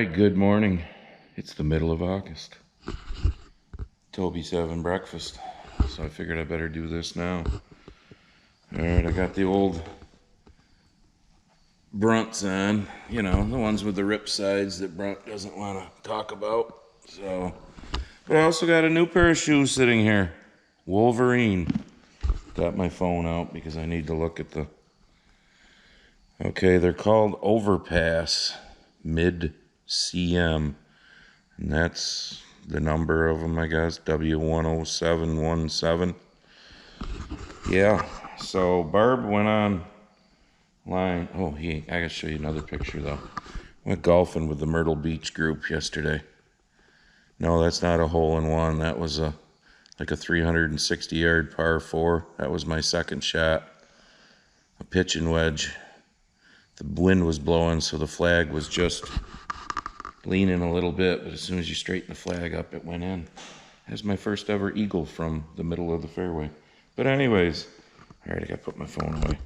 right, good morning. It's the middle of August. Toby's having breakfast, so I figured I better do this now. All right, I got the old Brunts on, you know, the ones with the rip sides that Brunt doesn't want to talk about. So, but I also got a new pair of shoes sitting here, Wolverine. Got my phone out because I need to look at the. Okay, they're called Overpass Mid CM, and that's the number of them, I guess, W10717. Yeah, so Barb went online. Oh, I gotta show you another picture though. Went golfing with the Myrtle Beach group yesterday. No, that's not a hole-in-one. That was like a 360-yard par 4. That was my second shot. A pitching wedge. The wind was blowing, so the flag was just leaning a little bit, but as soon as you straighten the flag up, it went in. That's my first ever eagle from the middle of the fairway. But anyways, all right, I gotta put my phone away.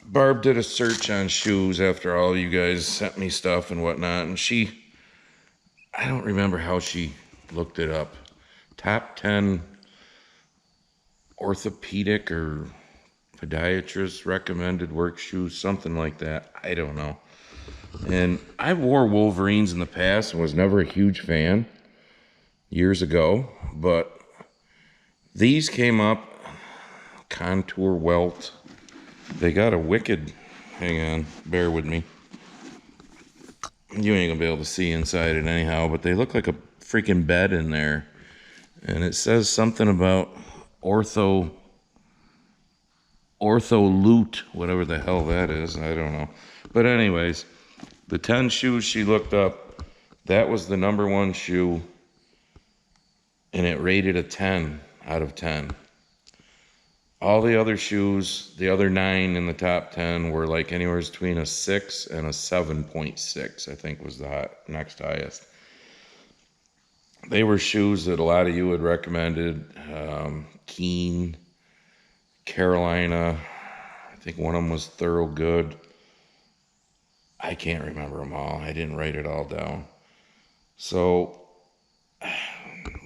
Barb did a search on shoes after all you guys sent me stuff and whatnot, and I don't remember how she looked it up. Top 10 orthopedic or podiatrist recommended work shoes, something like that. I don't know. And I wore Wolverines in the past and was never a huge fan years ago, but these came up, Contour Welt. They got a wicked, hang on, bear with me. You ain't gonna be able to see inside it anyhow, but they look like a freaking bed in there. And it says something about ortho loot, whatever the hell that is, I don't know. But anyways, the 10 shoes she looked up, that was the number one shoe, and it rated a 10 out of 10. All the other shoes, the other 9 in the top 10 were like anywhere between a 6 and a 7.6, I think was the next highest. They were shoes that a lot of you had recommended. Keen, Carolina, I think one of them was Thorogood. I can't remember them all. I didn't write it all down. So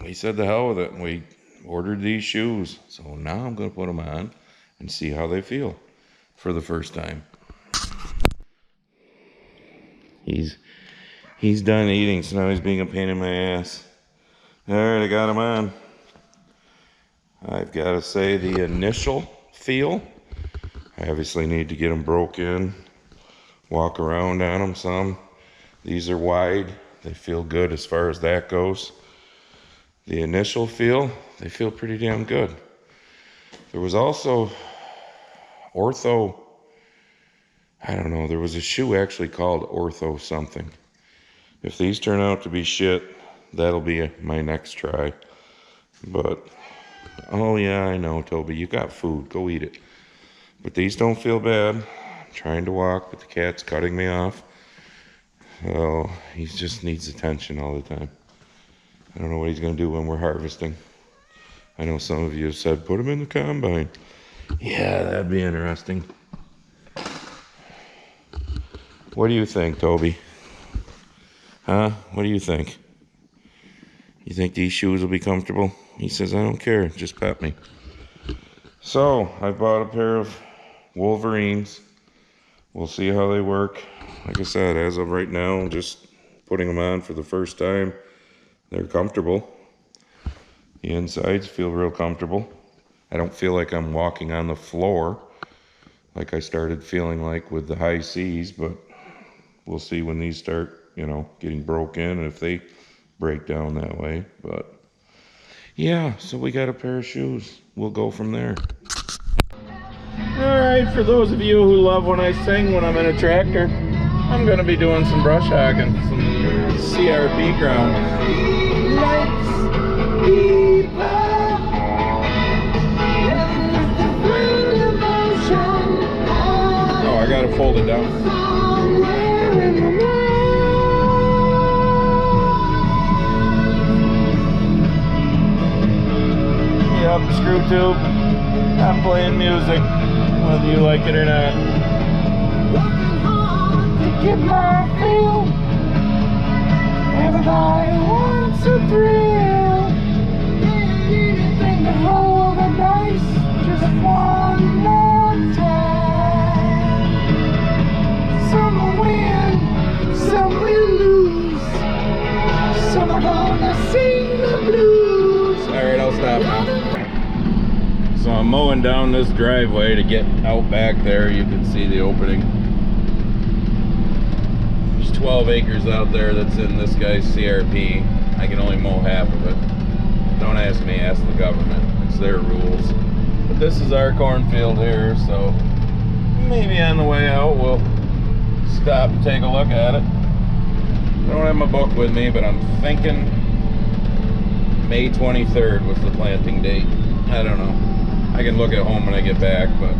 we said the hell with it, and we ordered these shoes. So now I'm going to put them on and see how they feel for the first time. He's done eating, so now he's being a pain in my ass. All right, I got him on. I've got to say the initial feel, I obviously need to get them broke in, walk around on them some. These are wide. They feel good as far as that goes. The initial feel, they feel pretty damn good. There was also Ortho, I don't know, there was a shoe actually called Ortho something. If these turn out to be shit, that'll be my next try. But, oh yeah, I know, Toby, you got food, go eat it. But these don't feel bad. I'm trying to walk, but the cat's cutting me off. So he just needs attention all the time. I don't know what he's going to do when we're harvesting. I know some of you have said, put him in the combine. Yeah, that'd be interesting. What do you think, Toby? Huh? What do you think? You think these shoes will be comfortable? He says, I don't care, just pet me. So, I bought a pair of Wolverines. We'll see how they work. Like I said, as of right now, just putting them on for the first time. They're comfortable. The insides feel real comfortable. I don't feel like I'm walking on the floor like I started feeling like with the high C's, but we'll see when these start, you know, getting broke in and if they break down that way. But yeah, so we got a pair of shoes. We'll go from there. All right, for those of you who love when I sing when I'm in a tractor, I'm going to be doing some brush hogging, some CRP ground. Oh, I got to fold it down. Yep, screw tube. I'm playing music, whether you like it or not. Working hard to get my fill. Everybody wants a thrill. Think to roll the dice just one more time. Some will win, some will lose. Some are gonna sing the blues. Alright, I'll stop now. So I'm mowing down this driveway to get out back there. You can see the opening. There's 12 acres out there that's in this guy's CRP. I can only mow half of it. Don't ask me, ask the government. It's their rules. But this is our cornfield here, so maybe on the way out we'll stop and take a look at it. I don't have my book with me, but I'm thinking May 23rd was the planting date. I don't know. I can look at home when I get back, but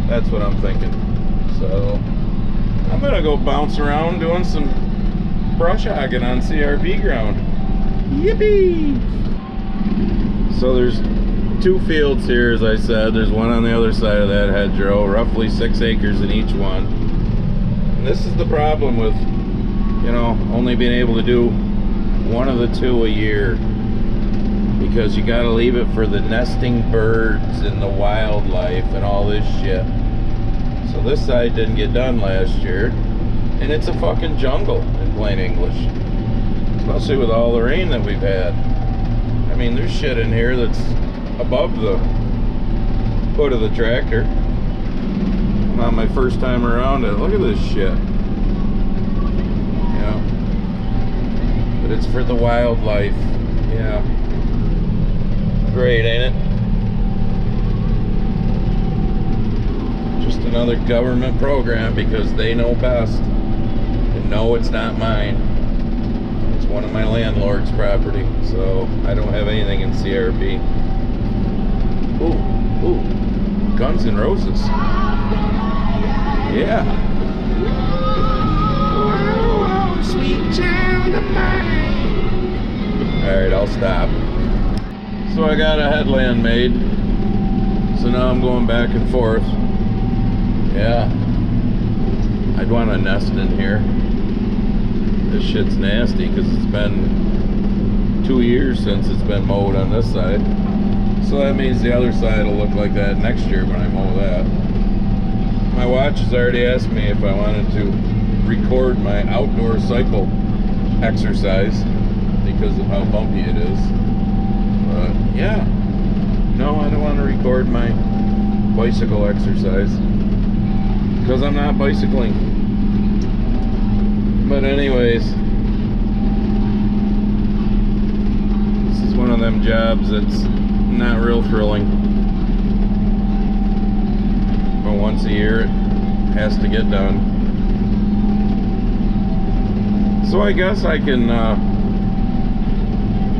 that's what I'm thinking. So I'm gonna go bounce around doing some brush hogging on CRP ground. Yippee! So there's 2 fields here, as I said. There's one on the other side of that hedgerow, roughly 6 acres in each one. And this is the problem with, you know, only being able to do one of the 2 a year, because you gotta leave it for the nesting birds and the wildlife and all this shit. So this side didn't get done last year, and it's a fucking jungle in plain English, especially with all the rain that we've had. I mean, there's shit in here that's above the foot of the tractor. Not my first time around it. Look at this shit. Yeah, but it's for the wildlife. Yeah, great, ain't it? Just another government program because they know best. And no, it's not mine. It's one of my landlord's property, so I don't have anything in CRP. Ooh, ooh, Guns N' Roses. Yeah. Sweet child of mine. Alright, I'll stop. So I got a headland made. So now I'm going back and forth. Yeah. I'd want a nest in here. This shit's nasty because it's been 2 years since it's been mowed on this side. So that means the other side will look like that next year when I mow that. My watch has already asked me if I wanted to record my outdoor cycle exercise because of how bumpy it is. But yeah, no, I don't want to record my bicycle exercise because I'm not bicycling. But anyways, this is one of them jobs that's not real thrilling. But once a year it has to get done. So I guess I can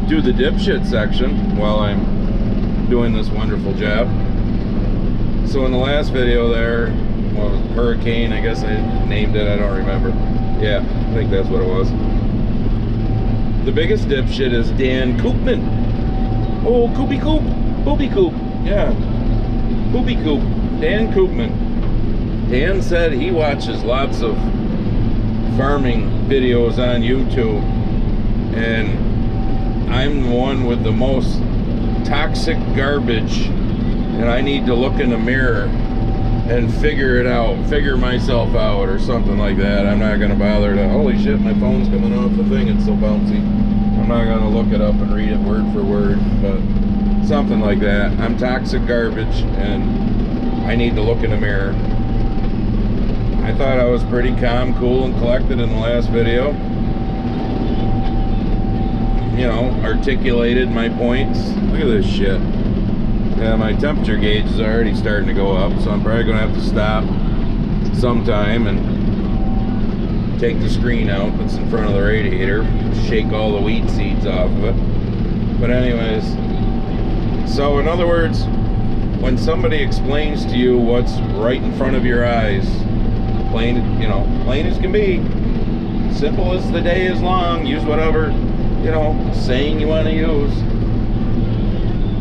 do the dipshit section while I'm doing this wonderful job. So in the last video there, well, hurricane, I guess I named it, I don't remember. Yeah, I think that's what it was. The biggest dipshit is Dan Koopman. Oh, Koopy Koop, Booby Koop, yeah, Booby Koop, Dan Koopman. Dan said he watches lots of farming videos on YouTube, and I'm the one with the most toxic garbage, and I need to look in the mirror and figure it out, figure myself out, or something like that. I'm not gonna bother to, holy shit, my phone's coming off the thing, it's so bouncy. I'm not gonna look it up and read it word for word, but something like that. I'm toxic garbage, and I need to look in the mirror. I thought I was pretty calm, cool, and collected in the last video. You know, articulated my points. Look at this shit. Yeah, my temperature gauge is already starting to go up, so I'm probably gonna have to stop sometime and take the screen out that's in front of the radiator, shake all the weed seeds off of it. But anyways, so in other words, when somebody explains to you what's right in front of your eyes, plain, you know, plain as can be, simple as the day is long, use whatever, you know, saying you want to use,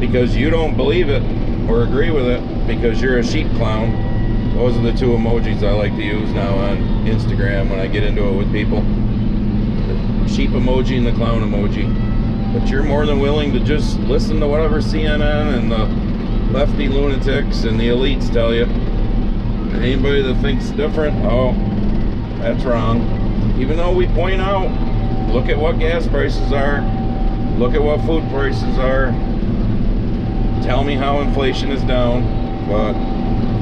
because you don't believe it or agree with it because you're a sheep clown. Those are the 2 emojis I like to use now on Instagram when I get into it with people. The sheep emoji and the clown emoji. But you're more than willing to just listen to whatever CNN and the lefty lunatics and the elites tell you. And anybody that thinks different, oh, that's wrong. Even though we point out, look at what gas prices are, look at what food prices are, tell me how inflation is down, but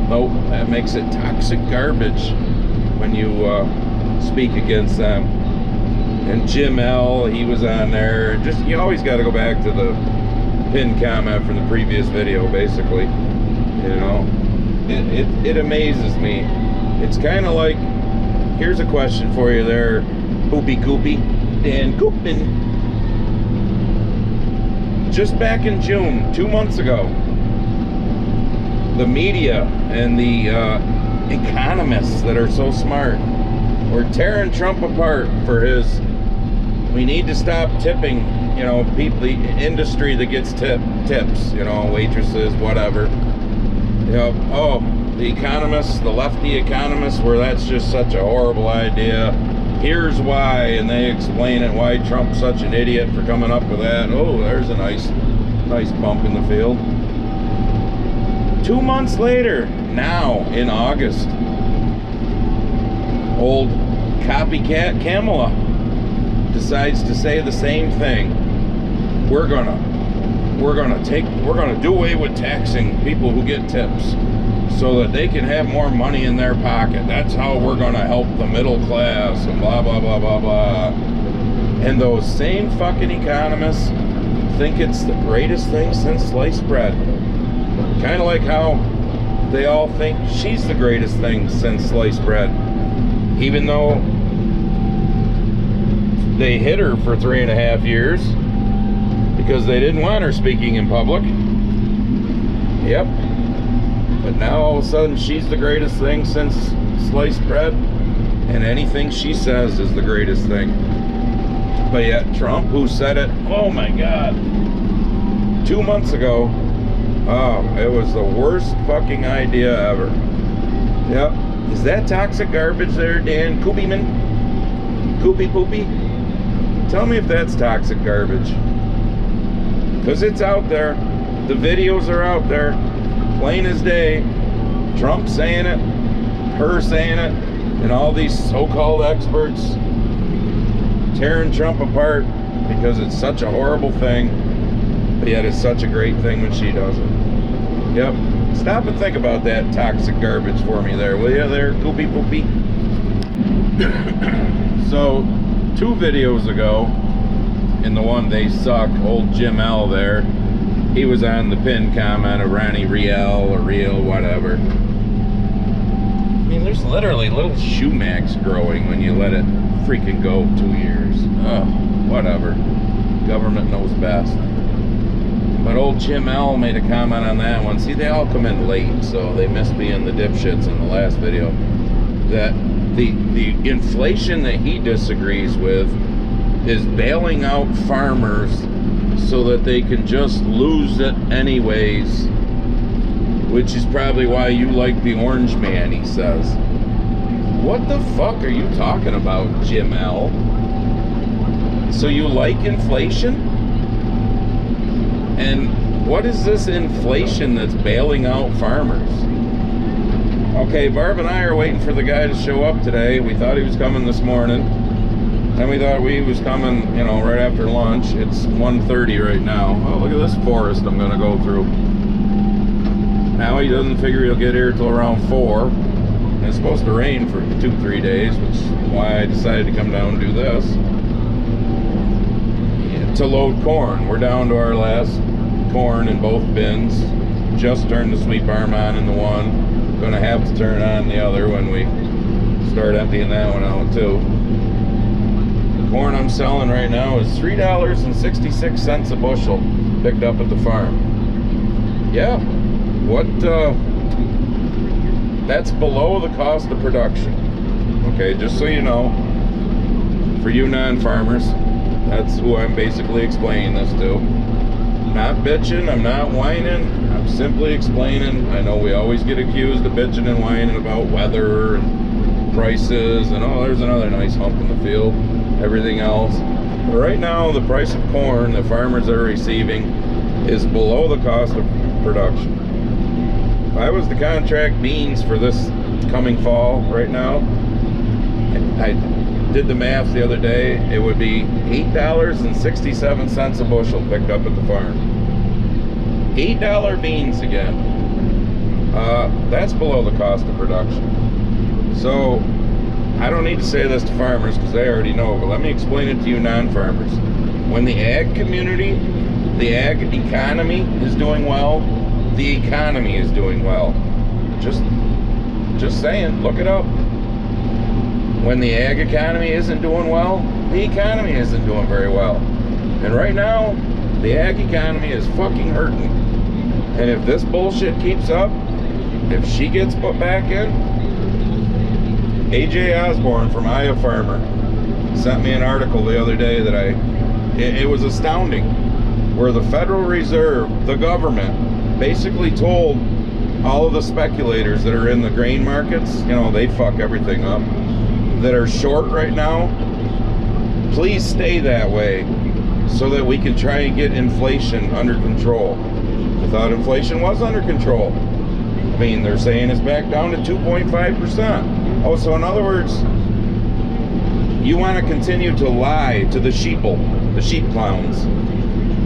nope, that makes it toxic garbage when you speak against them. And Jim L, he was on there. Just, you always got to go back to the pinned comment from the previous video, basically. You know, it amazes me. It's kind of like, here's a question for you there, Poopy Goopy, Dan Koopman. Just back in June, 2 months ago, the media and the economists that are so smart were tearing Trump apart for his, we need to stop tipping, you know, people, the industry that gets tips, you know, waitresses, whatever. You know, oh, the economists, the lefty economists, where that's just such a horrible idea. Here's why, and they explain it, why Trump's such an idiot for coming up with that. Oh, there's a nice bump in the field. 2 months later, now in August, old copycat Kamala decides to say the same thing. We're gonna do away with taxing people who get tips so that they can have more money in their pocket. That's how we're gonna help the middle class, and blah blah blah blah blah. And those same fucking economists think it's the greatest thing since sliced bread. Kind of like how they all think she's the greatest thing since sliced bread, even though they hit her for 3.5 years because they didn't want her speaking in public. Yep. But now all of a sudden she's the greatest thing since sliced bread, and anything she says is the greatest thing. But yet Trump, who said it, oh my God, 2 months ago, oh, it was the worst fucking idea ever. Yep. Is that toxic garbage there, Dan Koopyman? Koopy Poopy? Tell me if that's toxic garbage. Because it's out there. The videos are out there. Plain as day. Trump saying it, her saying it, and all these so-called experts tearing Trump apart because it's such a horrible thing, but yet it's such a great thing when she does it. Yep. Stop and think about that toxic garbage for me there, will you there, Koopy Poopy? So, 2 videos ago, in the one They Suck, old Jim L there, he was on the pinned comment of Ronnie Riel or Real, whatever. I mean, there's literally little shumacs growing when you let it freaking go 2 years. Oh, whatever. Government knows best. But old Jim L made a comment on that one. See, they all come in late, so they missed being the dipshits in the last video. That the inflation that he disagrees with is bailing out farmers so that they can just lose it anyways, which is probably why you like the orange man, he says. What the fuck are you talking about, Jim L? So you like inflation? And what is this inflation that's bailing out farmers? Okay, Barb and I are waiting for the guy to show up today. We thought he was coming this morning. And we thought he was coming, you know, right after lunch. It's 1:30 right now. Oh, look at this forest I'm gonna go through. Now he doesn't figure he'll get here till around 4. And it's supposed to rain for 2-3 days, which is why I decided to come down and do this. To load corn. We're down to our last corn in both bins. Just turned the sweep arm on in the one. Gonna have to turn on the other when we start emptying that one out too. The corn I'm selling right now is $3.66 a bushel, picked up at the farm. Yeah, that's below the cost of production. Okay, just so you know, for you non-farmers, that's who I'm basically explaining this to. I'm not bitching, I'm not whining, I'm simply explaining. I know we always get accused of bitching and whining about weather and prices and oh, there's another nice hump in the field, everything else. Right now, the price of corn that farmers are receiving is below the cost of production. If I was to contract beans for this coming fall right now, I did the math the other day, it would be $8.67 a bushel picked up at the farm. $8 beans again. That's below the cost of production. So I don't need to say this to farmers because they already know, but let me explain it to you non-farmers. When the ag community, the ag economy is doing well, the economy is doing well. Just saying, look it up. When the ag economy isn't doing well, the economy isn't doing very well. And right now, the ag economy is fucking hurting. And if this bullshit keeps up, if she gets put back in, AJ Osborne from Iowa Farmer sent me an article the other day that it was astounding, where the Federal Reserve, the government, basically told all of the speculators that are in the grain markets, you know, they fuck everything up, that are short right now, please stay that way so that we can try and get inflation under control. I thought inflation was under control. I mean, they're saying it's back down to 2.5%. Oh, so in other words, you want to continue to lie to the sheeple, the sheep clowns,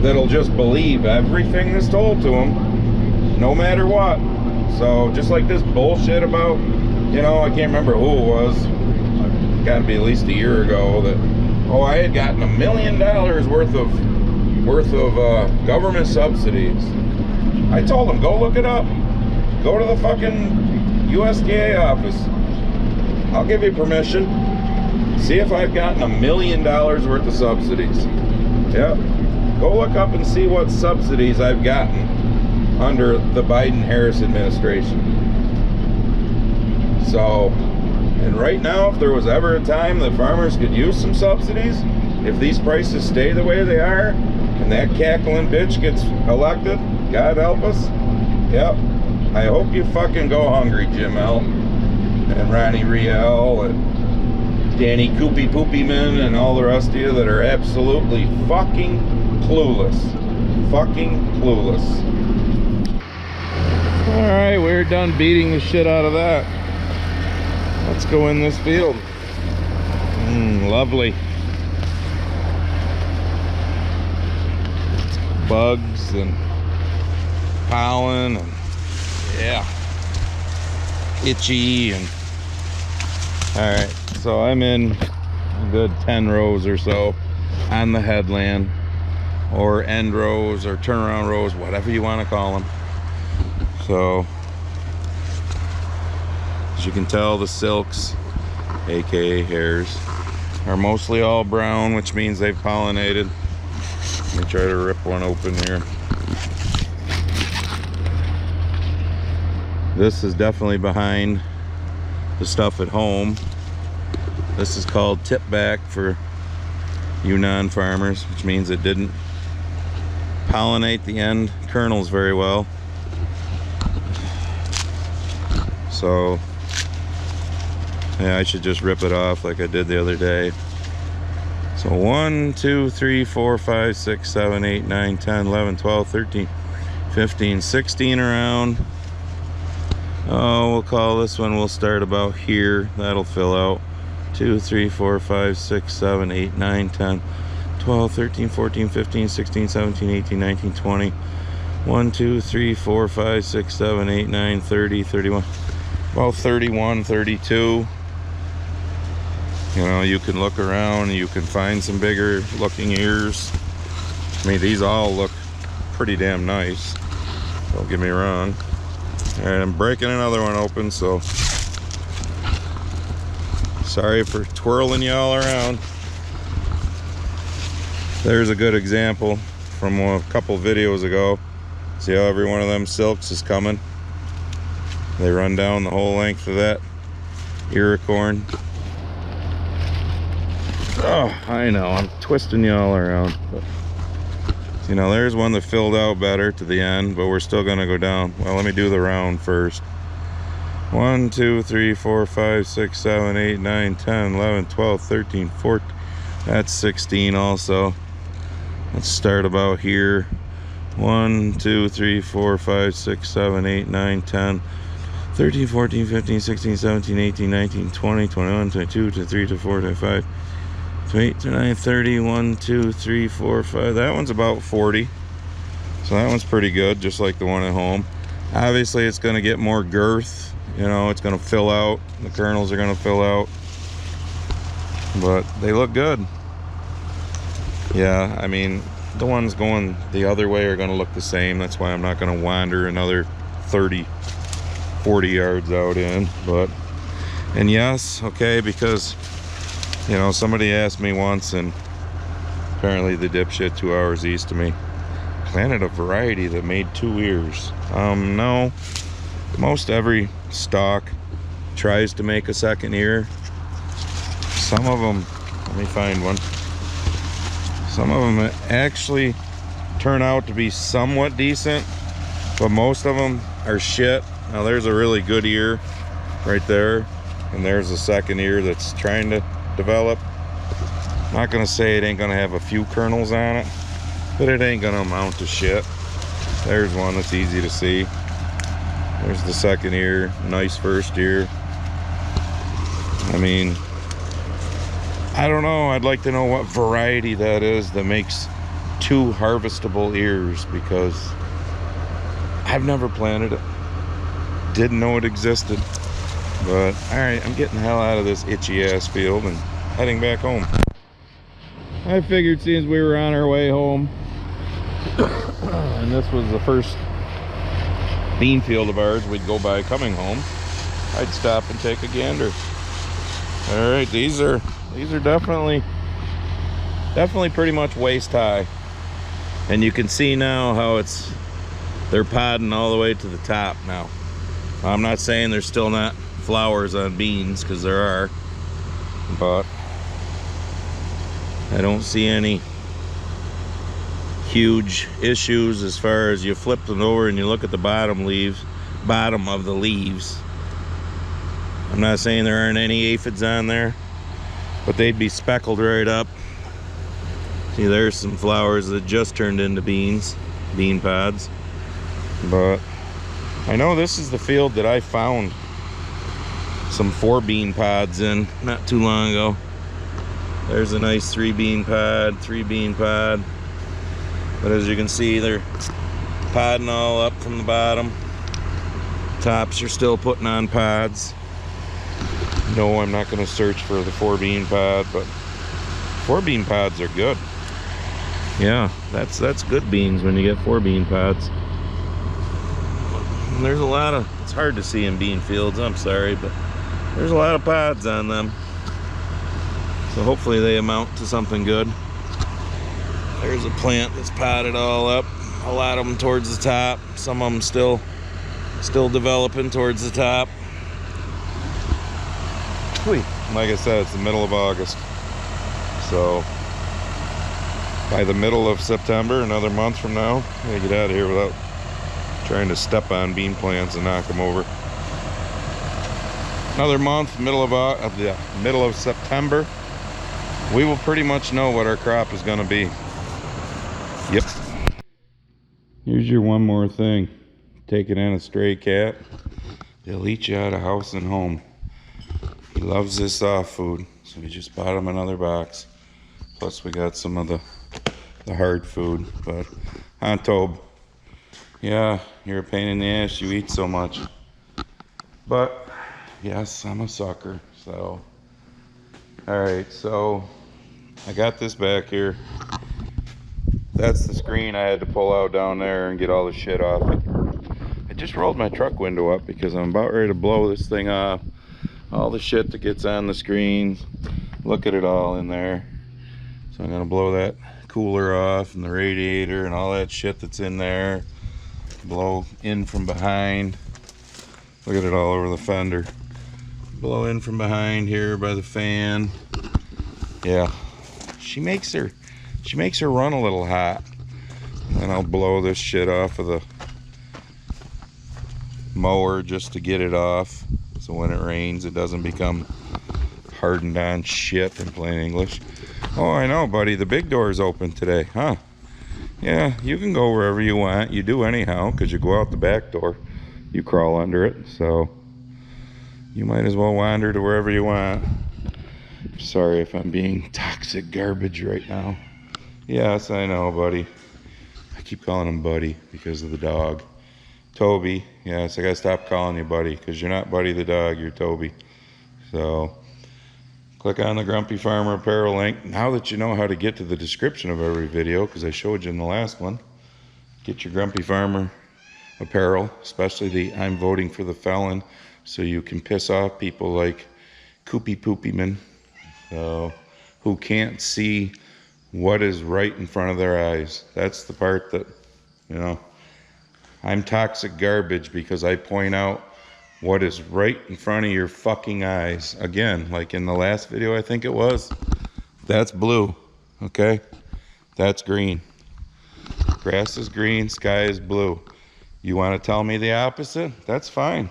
that'll just believe everything that's told to them, no matter what. So just like this bullshit about, you know, I can't remember who it was, got to be at least a year ago, that, oh, I had gotten $1 million worth of government subsidies. I told them, go look it up. Go to the fucking USDA office. I'll give you permission. See if I've gotten $1 million worth of subsidies. Yep. Go look up and see what subsidies I've gotten under the Biden-Harris administration. So, and right now, if there was ever a time that farmers could use some subsidies, if these prices stay the way they are, and that cackling bitch gets elected, God help us, yep. I hope you fucking go hungry, Jim L. and Ronnie Riel and Danny Koopy Poopyman and all the rest of you that are absolutely fucking clueless. Fucking clueless. Alright, we're done beating the shit out of that. Let's go in this field. Lovely. Bugs and pollen and yeah, itchy and all right. So I'm in a good 10 rows or so on the headland, or end rows, or turnaround rows, whatever you want to call them. So as you can tell, the silks, aka hairs, are mostly all brown, which means they've pollinated. Let me try to rip one open here. This is definitely behind the stuff at home. This is called tip back for you non-farmers, which means it didn't pollinate the end kernels very well. So yeah, I should just rip it off like I did the other day. So 1, 2, 3, 4, 5, 6, 7, 8, 9, 10, 11, 12, 13, 15, 16 around. Oh, we'll call this one, we'll start about here. That'll fill out. 2, 3, 4, 5, 6, 7, 8, 9, 10, 12, 13, 14, 15, 16, 17, 18, 19, 20. 1, 2, 3, 4, 5, 6, 7, 8, 9, 30, 31. About 31, 32. You know, you can look around and you can find some bigger looking ears. I mean, these all look pretty damn nice. Don't get me wrong. Alright, I'm breaking another one open, so sorry for twirling y'all around. There's a good example from a couple videos ago. See how every one of them silks is coming? They run down the whole length of that ear of corn. Oh, I know, I'm twisting y'all around. But, you know, there's one that filled out better to the end, but we're still gonna go down. Well, let me do the round first. 1, 2, 3, 4, 5, 6, 7, 8, 9, 10, 11, 12, 13, 14. That's 16 also. Let's start about here. 1, 2, 3, 4, 5, 6, 7, 8, 9, 10, 13, 14, 15, 16, 17, 18, 19, 20, 21, 22, 23, 24, 25, 28, 29, 30, 1, 2, 3, 4, 5. That one's about 40. So that one's pretty good, just like the one at home. Obviously, it's going to get more girth. You know, it's going to fill out. The kernels are going to fill out. But they look good. Yeah, I mean, the ones going the other way are going to look the same. That's why I'm not going to wander another 30, 40 yards out in. But, and yes, okay, because, you know, somebody asked me once, and apparently the dipshit 2 hours east of me planted a variety that made 2 ears. No, most every stalk tries to make a second ear. Some of them, let me find one. Some of them actually turn out to be somewhat decent, but most of them are shit. Now there's a really good ear right there, and there's a second ear that's trying to develop. I'm not gonna say it ain't gonna have a few kernels on it, but it ain't gonna amount to shit. There's one that's easy to see. There's the second ear, nice first ear. I mean, I don't know, I'd like to know what variety that is that makes 2 harvestable ears, because I've never planted it. Didn't know it existed. But, alright, I'm getting the hell out of this itchy ass field and heading back home. I figured since we were on our way home, and this was the first bean field of ours we'd go by coming home, I'd stop and take a gander. Alright, these are definitely pretty much waist high. And you can see now how they're podding all the way to the top now. I'm not saying there's still not flowers on beans, because there are, but I don't see any huge issues as far as you flip them over and you look at the bottom of the leaves. I'm not saying there aren't any aphids on there, but they'd be speckled right up. See, there's some flowers that just turned into bean pods. But I know this is the field that I found some 4 bean pods in not too long ago. There's a nice 3 bean pod. But as you can see, they're podding all up from the bottom. Tops are still putting on pods. No, I'm not going to search for the 4 bean pod, but 4 bean pods are good. Yeah, that's good beans when you get 4 bean pods. And there's a lot of, it's hard to see in bean fields, I'm sorry, but there's a lot of pods on them. So hopefully they amount to something good. There's a plant that's potted all up. A lot of them towards the top. Some of them still developing towards the top. Like I said, it's the middle of August. So by the middle of September, another month from now, I'm gonna get out of here without trying to step on bean plants and knock them over. Another month, middle of September, we will pretty much know what our crop is gonna be. Yep. Here's your one more thing. Taking in a stray cat, they'll eat you out of house and home. He loves this soft food, so we just bought him another box. Plus we got some of the hard food. But Tobe, yeah, you're a pain in the ass, you eat so much. But yes, I'm a sucker. So alright, so I got this back here. That's the screen I had to pull out down there and get all the shit off it. I just rolled my truck window up because I'm about ready to blow this thing off. All the shit that gets on the screen, look at it all in there. So I'm gonna blow that cooler off and the radiator and all that shit that's in there. Blow in from behind. Look at it all over the fender. Blow in from behind here by the fan. Yeah, she makes her run a little hot. And I'll blow this shit off of the mower just to get it off. So when it rains, it doesn't become hardened on shit, in plain English. Oh, I know, buddy. The big door's open today, huh? Yeah, you can go wherever you want. You do anyhow, because you go out the back door. You crawl under it, so you might as well wander to wherever you want. Sorry if I'm being toxic garbage right now. Yes, I know, buddy. I keep calling him buddy because of the dog. Toby. Yes, I gotta stop calling you buddy, because you're not Buddy the dog, you're Toby. So click on the Grumpy Farmer Apparel link. Now that you know how to get to the description of every video, because I showed you in the last one, get your Grumpy Farmer apparel, especially the I'm voting for the felon, so you can piss off people like Koopy Poopyman, who can't see what is right in front of their eyes. That's the part that, you know, I'm toxic garbage because I point out what is right in front of your fucking eyes. Again, like in the last video, I think it was, that's blue, okay? That's green. Grass is green, sky is blue. You want to tell me the opposite? That's fine.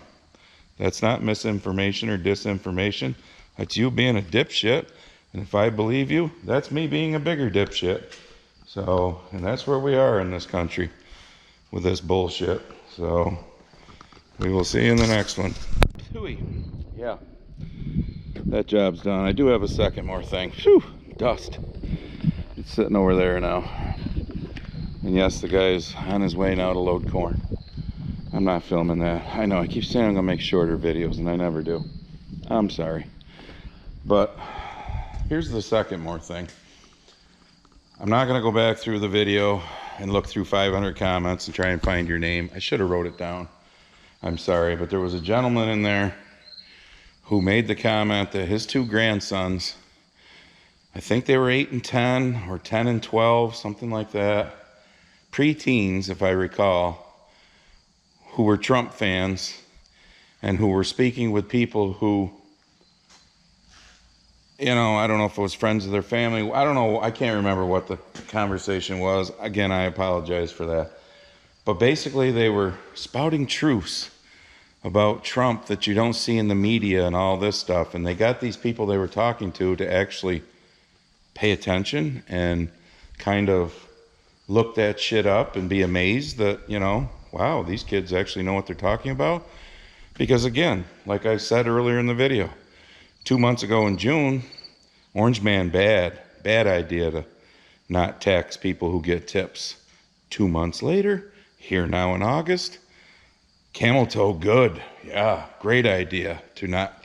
That's not misinformation or disinformation. That's you being a dipshit. And if I believe you, that's me being a bigger dipshit. So, and that's where we are in this country with this bullshit. So, we will see you in the next one. Hooey. Yeah. That job's done. I do have a second more thing. Phew, dust. It's sitting over there now. And yes, the guy's on his way now to load corn. I'm not filming that. I know, I keep saying I'm gonna make shorter videos and I never do. I'm sorry. But here's the second more thing. I'm not gonna go back through the video and look through 500 comments and try and find your name. I should have wrote it down. I'm sorry, but there was a gentleman in there who made the comment that his two grandsons, I think they were 8 and 10 or 10 and 12, something like that, pre-teens if I recall, who were Trump fans and who were speaking with people who, you know, I don't know if it was friends of their family. I don't know. I can't remember what the conversation was. Again, I apologize for that. But basically, they were spouting truths about Trump that you don't see in the media and all this stuff. And they got these people they were talking to actually pay attention and kind of look that shit up and be amazed that, you know, wow, these kids actually know what they're talking about. Because again, like I said earlier in the video, 2 months ago in June, Orange Man bad idea to not tax people who get tips. 2 months later, here now in August, Camel Toe good. Yeah, great idea to not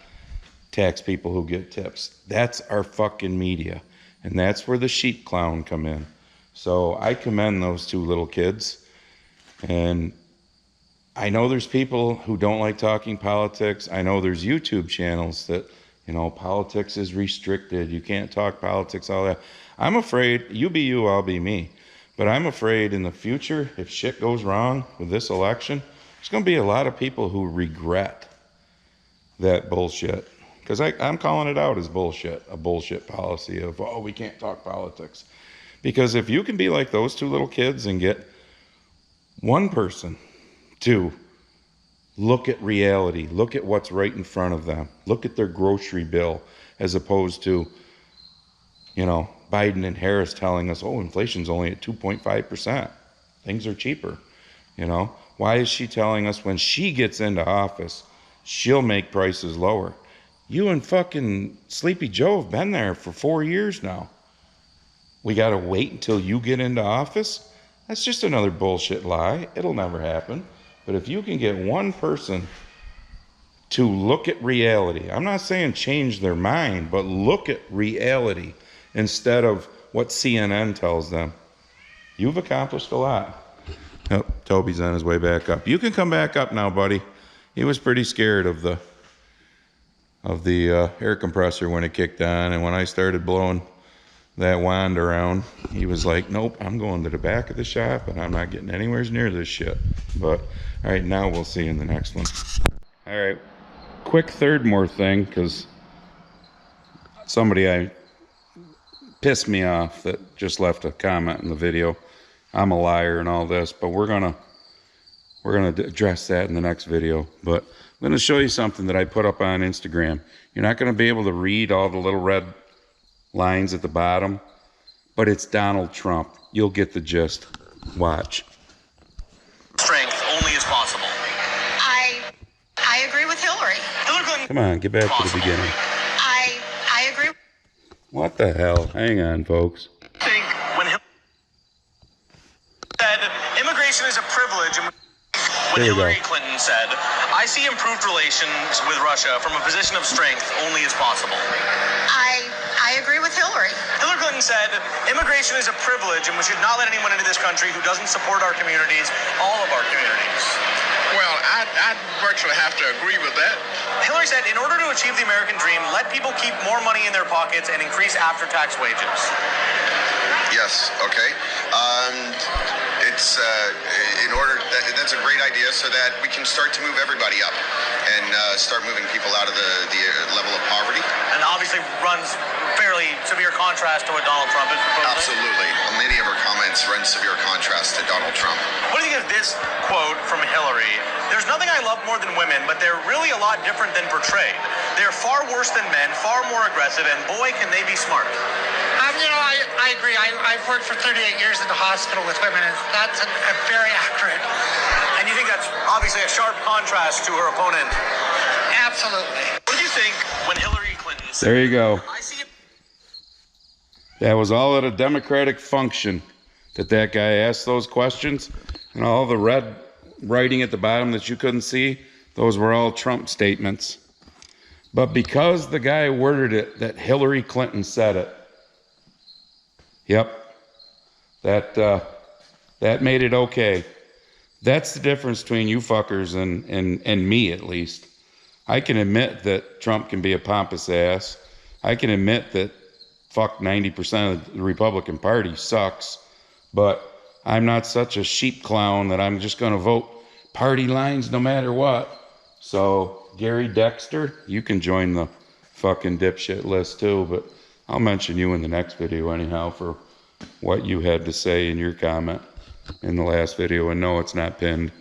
tax people who get tips. That's our fucking media. And that's where the sheep clown come in. So I commend those two little kids. And I know there's people who don't like talking politics. I know there's YouTube channels that, you know, politics is restricted. You can't talk politics, all that. I'm afraid, you be you, I'll be me. But I'm afraid in the future, if shit goes wrong with this election, there's going to be a lot of people who regret that bullshit. Because I'm calling it out as bullshit, a bullshit policy of, oh, we can't talk politics. Because if you can be like those two little kids and get one person to look at reality, look at what's right in front of them, look at their grocery bill, as opposed to, you know, Biden and Harris telling us, oh, inflation's only at 2.5%. Things are cheaper, you know. Why is she telling us when she gets into office, she'll make prices lower? You and fucking Sleepy Joe have been there for 4 years now. We got to wait until you get into office? That's just another bullshit lie. It'll never happen. But if you can get one person to look at reality, I'm not saying change their mind, but look at reality instead of what CNN tells them, you've accomplished a lot. Oh, Toby's on his way back up. You can come back up now, buddy. He was pretty scared of the air compressor when it kicked on, and when I started blowing that wand around, he was like, nope, I'm going to the back of the shop and I'm not getting anywhere near this shit. But all right, now we'll see you in the next one. All right, quick third more thing, because somebody pissed me off that just left a comment in the video. I'm a liar and all this, but we're gonna address that in the next video. But I'm gonna show you something that I put up on Instagram. You're not gonna be able to read all the little red lines at the bottom, but it's Donald Trump. You'll get the gist. Watch. Strength only as possible. I agree with Hillary. Hillary Clinton. Come on, get back to the beginning. I agree. What the hell? Hang on, folks. I think when Hillary said immigration is a privilege, and when There you go. Hillary Clinton said, I see improved relations with Russia from a position of strength only as possible. I agree with Hillary. Hillary Clinton said, immigration is a privilege and we should not let anyone into this country who doesn't support our communities, all of our communities. Well, I'd virtually have to agree with that. Hillary said, in order to achieve the American dream, let people keep more money in their pockets and increase after-tax wages. Yes, okay. It's in order, that's a great idea so that we can start to move everybody up and start moving people out of the level of poverty. And obviously runs fairly severe contrast to what Donald Trump is proposing. Absolutely. Many of her comments run severe contrast to Donald Trump. What do you think of this quote from Hillary? There's nothing I love more than women, but they're really a lot different than portrayed. They're far worse than men, far more aggressive, and boy, can they be smart. I agree. I've worked for 38 years in the hospital with women, and that's very accurate. And you think that's obviously a sharp contrast to her opponent. Absolutely. What do you think when Hillary Clinton said, There you go. I see it? That was all at a Democratic function that guy asked those questions, and all the red writing at the bottom that you couldn't see, those were all Trump statements. But because the guy worded it that Hillary Clinton said it, yep, that made it okay. That's the difference between you fuckers and me, at least. I can admit that Trump can be a pompous ass. I can admit that fuck 90% of the Republican Party sucks, but I'm not such a sheep clown that I'm just going to vote party lines no matter what. So, Gary Dexter, you can join the fucking dipshit list too, but I'll mention you in the next video anyhow for what you had to say in your comment in the last video. And no, it's not pinned.